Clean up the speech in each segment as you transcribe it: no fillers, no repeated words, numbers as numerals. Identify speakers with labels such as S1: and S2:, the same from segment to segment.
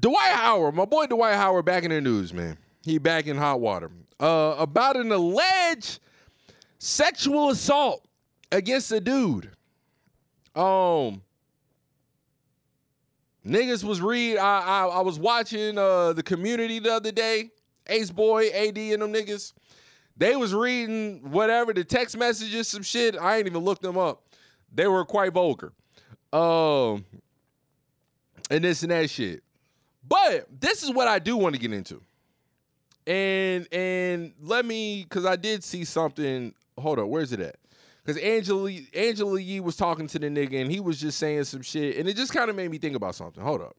S1: Dwight Howard, my boy Dwight Howard, back in the news, man. He back in hot water. About an alleged sexual assault against a dude. Niggas was I was watching the Community the other day. Ace Boy, AD, and them niggas. They was reading whatever, the text messages, some shit. I ain't even looked them up. They were quite vulgar. And this and that shit. But this is what I do want to get into. And let me, because I did see something. Hold up, where's it at? Because Angela Yee was talking to the nigga, and he was just saying some shit, and it just kind of made me think about something. Hold up.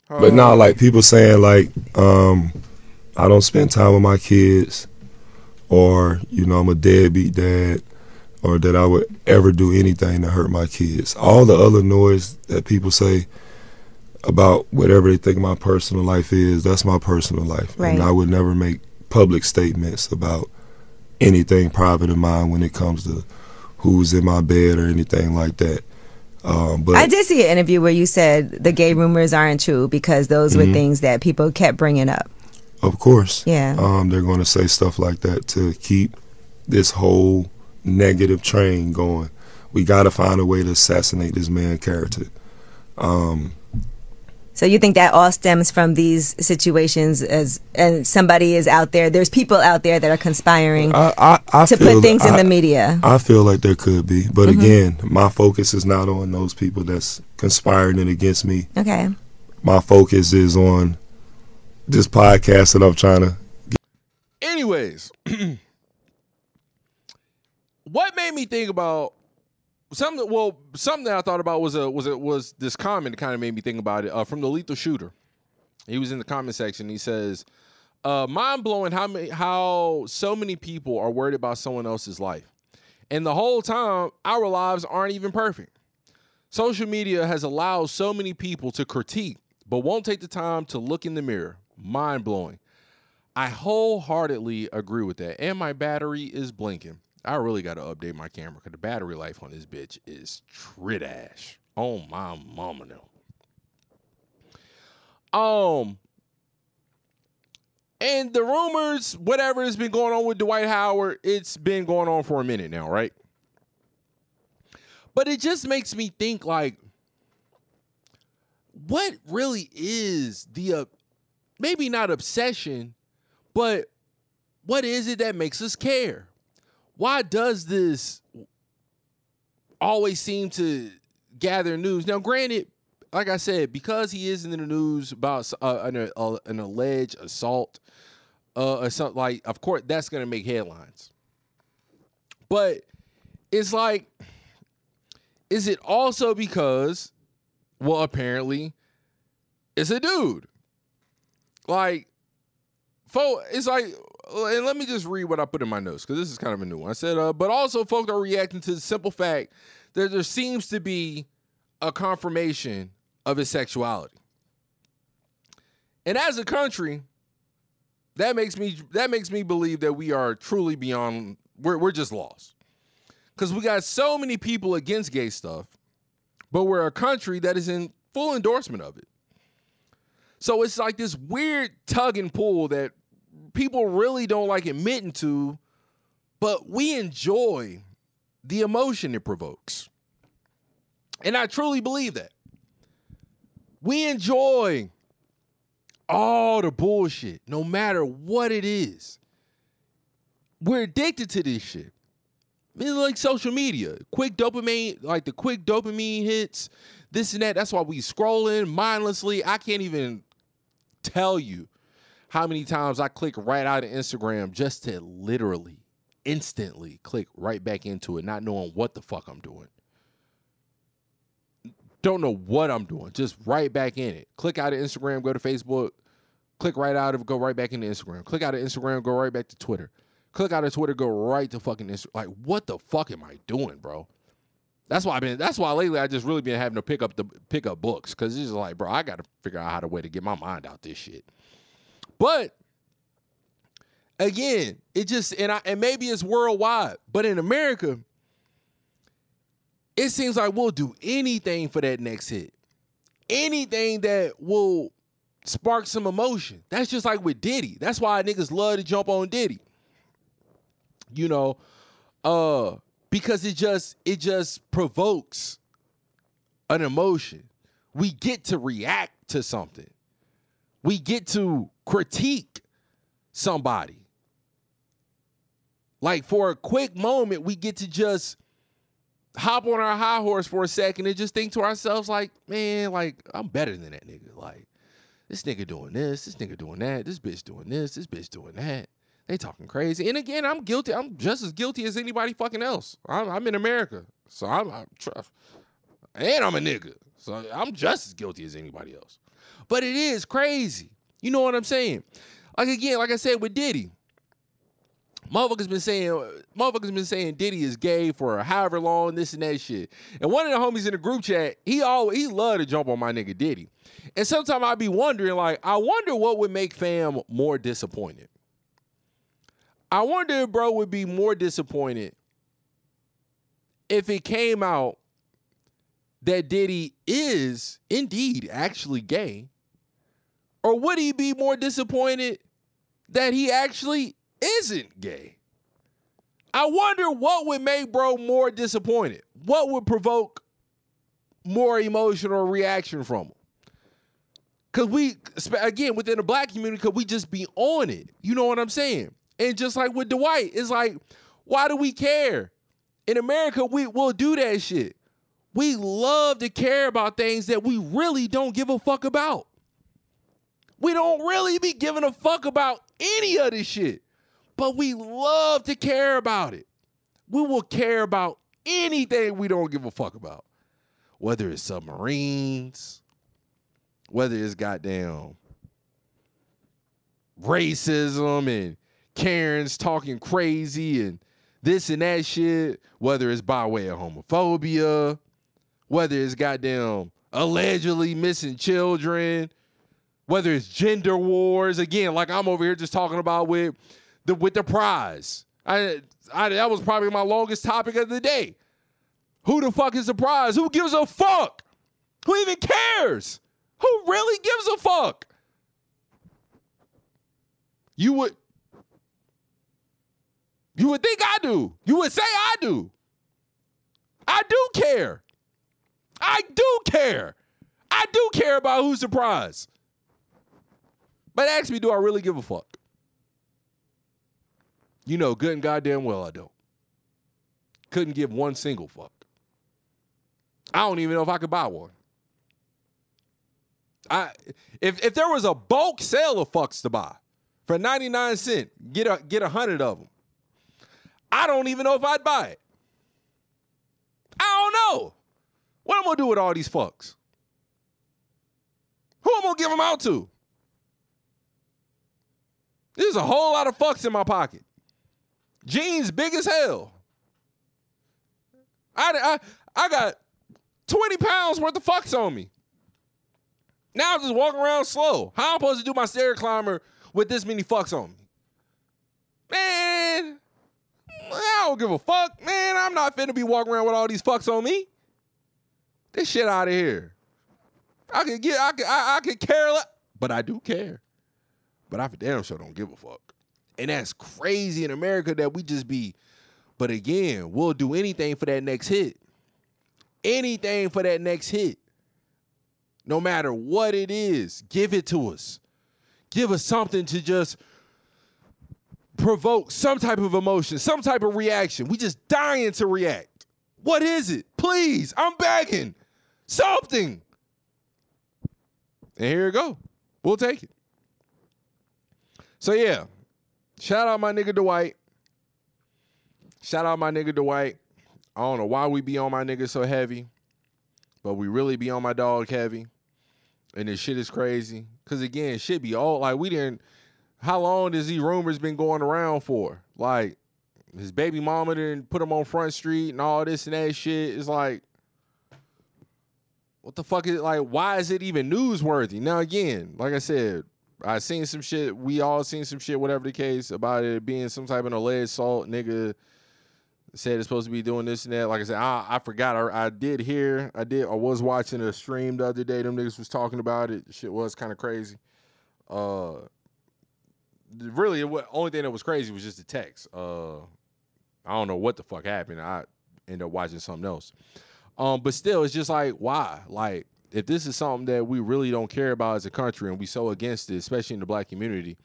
S2: But now, like, people saying, like, I don't spend time with my kids, or, you know, I'm a deadbeat dad, or that I would ever do anything to hurt my kids. All the other noise that people say about whatever they think my personal life is, that's my personal life. Right. And I would never make public statements about anything private of mine when it comes to who's in my bed or anything like that. But
S3: I did see an interview where you said the gay rumors aren't true because those were things that people kept bringing up.
S2: Of course.
S3: Yeah.
S2: They're going to say stuff like that to keep this whole negative train going. We got to find a way to assassinate this man's character.
S3: So you think that all stems from these situations, and somebody is out there, there's people out there that are conspiring to put things in the media?
S2: I feel like there could be. But again, my focus is not on those people that's conspiring it against me.
S3: Okay.
S2: My focus is on this podcast that I'm trying to get.
S1: Anyways, what made me think about something that I thought about was this comment that kind of made me think about it from the Lethal Shooter. He was in the comment section. He says, mind blowing how so many people are worried about someone else's life. And the whole time, our lives aren't even perfect. Social media has allowed so many people to critique, but won't take the time to look in the mirror. Mind blowing. I wholeheartedly agree with that. And my battery is blinking. I really got to update my camera because the battery life on this bitch is trash. Oh, my mama no. And the rumors, whatever has been going on with Dwight Howard, it's been going on for a minute now, right? But it just makes me think, like, what really is the, maybe not obsession, but what is it that makes us care? Why does this always seem to gather news? Now, granted, like I said, because he is in the news about an alleged assault or something, like, of course, that's going to make headlines. But it's like, is it also because, well, apparently, it's a dude. Like, it's like, and let me just read what I put in my notes, because this is kind of a new one. I said, but also folks are reacting to the simple fact that there seems to be a confirmation of his sexuality. And as a country, that makes me believe that we are truly beyond, we're just lost. Because we got so many people against gay stuff, but we're a country that is in full endorsement of it. So it's like this weird tug and pull that people really don't like admitting to, but we enjoy the emotion it provokes. And I truly believe that. We enjoy all the bullshit, no matter what it is. We're addicted to this shit. It's like social media. Quick dopamine, like the quick dopamine hits, this and that. That's why we scrolling mindlessly. I can't even tell you how many times I click right out of Instagram just to literally, instantly click right back into it, not knowing what the fuck I'm doing. Don't know what I'm doing, just right back in it. Click out of Instagram, go to Facebook, click right out of it, go right back into Instagram. Click out of Instagram, go right back to Twitter. Click out of Twitter, go right to fucking Instagram. Like, what the fuck am I doing, bro? That's why lately I just really been having to pick up books, because it's just like, bro, I got to figure out how to way to get my mind out this shit. But again, it just, and maybe it's worldwide, but in America, it seems like we'll do anything for that next hit. anything that will spark some emotion. That's just like with Diddy. That's why niggas love to jump on Diddy. You know, because it just provokes an emotion. We get to react to something. We get to critique somebody. Like for a quick moment, we get to just hop on our high horse for a second and just think to ourselves like, man, like I'm better than that nigga. Like this nigga doing this nigga doing that, this bitch doing this bitch doing that. They talking crazy. And again, I'm guilty. I'm just as guilty as anybody fucking else. I'm in America. So and I'm a nigga. So I'm just as guilty as anybody else. But it is crazy. You know what I'm saying? Like again, like I said with Diddy. Motherfuckers been saying Diddy is gay for however long, this and that shit. And one of the homies in the group chat, he loved to jump on my nigga Diddy. And sometimes I be wondering, like, I wonder what would make fam more disappointed. I wonder if bro would be more disappointed if it came out that Diddy is indeed actually gay, or would he be more disappointed that he actually isn't gay? I wonder what would make bro more disappointed. What would provoke more emotional reaction from him? Because we, again, within the black community, could we just be on it? You know what I'm saying? And just like with Dwight, it's like, why do we care? In America, we'll do that shit. We love to care about things that we really don't give a fuck about. We don't really be giving a fuck about any of this shit, but we love to care about it. We will care about anything we don't give a fuck about, whether it's submarines, whether it's goddamn racism and Karens talking crazy and this and that shit, whether it's by way of homophobia, whether it's goddamn allegedly missing children, whether it's gender wars. Again, like I'm over here just talking about with the prize. That was probably my longest topic of the day. Who the fuck is the prize? Who gives a fuck? Who even cares? Who really gives a fuck? You would think I do. You would say I do. I do care. I do care. I do care about who's the prize. But ask me, do I really give a fuck? You know good and goddamn well I don't. Couldn't give one single fuck. I don't even know if I could buy one. If there was a bulk sale of fucks to buy for 99 cents, get 100 of them. I don't even know if I'd buy it. I don't know. What am I going to do with all these fucks? Who am I going to give them out to? There's a whole lot of fucks in my pocket. Jeans big as hell. I got 20 pounds worth of fucks on me. Now I'm just walking around slow. How am I supposed to do my stair climber with this many fucks on me? Man, I don't give a fuck. Man, I'm not finna be walking around with all these fucks on me. This shit out of here. I could care less, but I do care. But I for damn sure don't give a fuck. And that's crazy in America that we just be, but again, we'll do anything for that next hit. Anything for that next hit. No matter what it is, give it to us. Give us something to just provoke some type of emotion, some type of reaction. We just dying to react. What is it? Please, I'm begging. Something. And here you go. We'll take it. So yeah, shout out my nigga Dwight. Shout out my nigga Dwight. I don't know why we be on my nigga so heavy, but we really be on my dog heavy. And this shit is crazy. Because again, shit be all, like how long has these rumors been going around for? Like, his baby mama didn't put him on Front Street and all this and that shit. It's like, what the fuck is it? Like, why is it even newsworthy? Now again, like I said, I seen some shit, we all seen some shit, whatever the case, about it being some type of alleged assault, nigga said it's supposed to be doing this and that. Like I said, I forgot. I was watching a stream the other day. Them niggas was talking about it. Shit was kind of crazy. Really, the only thing that was crazy was just the text. I don't know what the fuck happened. I ended up watching something else. But still, it's just like, why? Like, if this is something that we really don't care about as a country and we so against it, especially in the black community,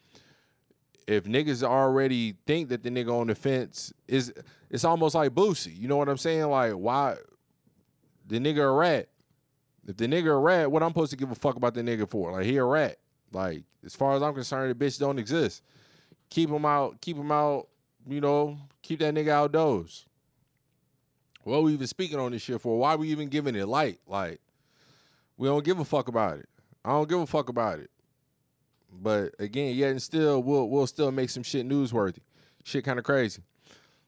S1: if niggas already think that the nigga on the fence it's almost like Boosie. You know what I'm saying? Like, why the nigga a rat? If the nigga a rat, what I'm supposed to give a fuck about the nigga for? Like, he a rat. Like, as far as I'm concerned, the bitch don't exist. Keep him out, you know, keep that nigga outdoors. What are we even speaking on this shit for? Why are we even giving it light? Like, we don't give a fuck about it. I don't give a fuck about it. But again, yet and still, we'll still make some shit newsworthy. Shit kind of crazy.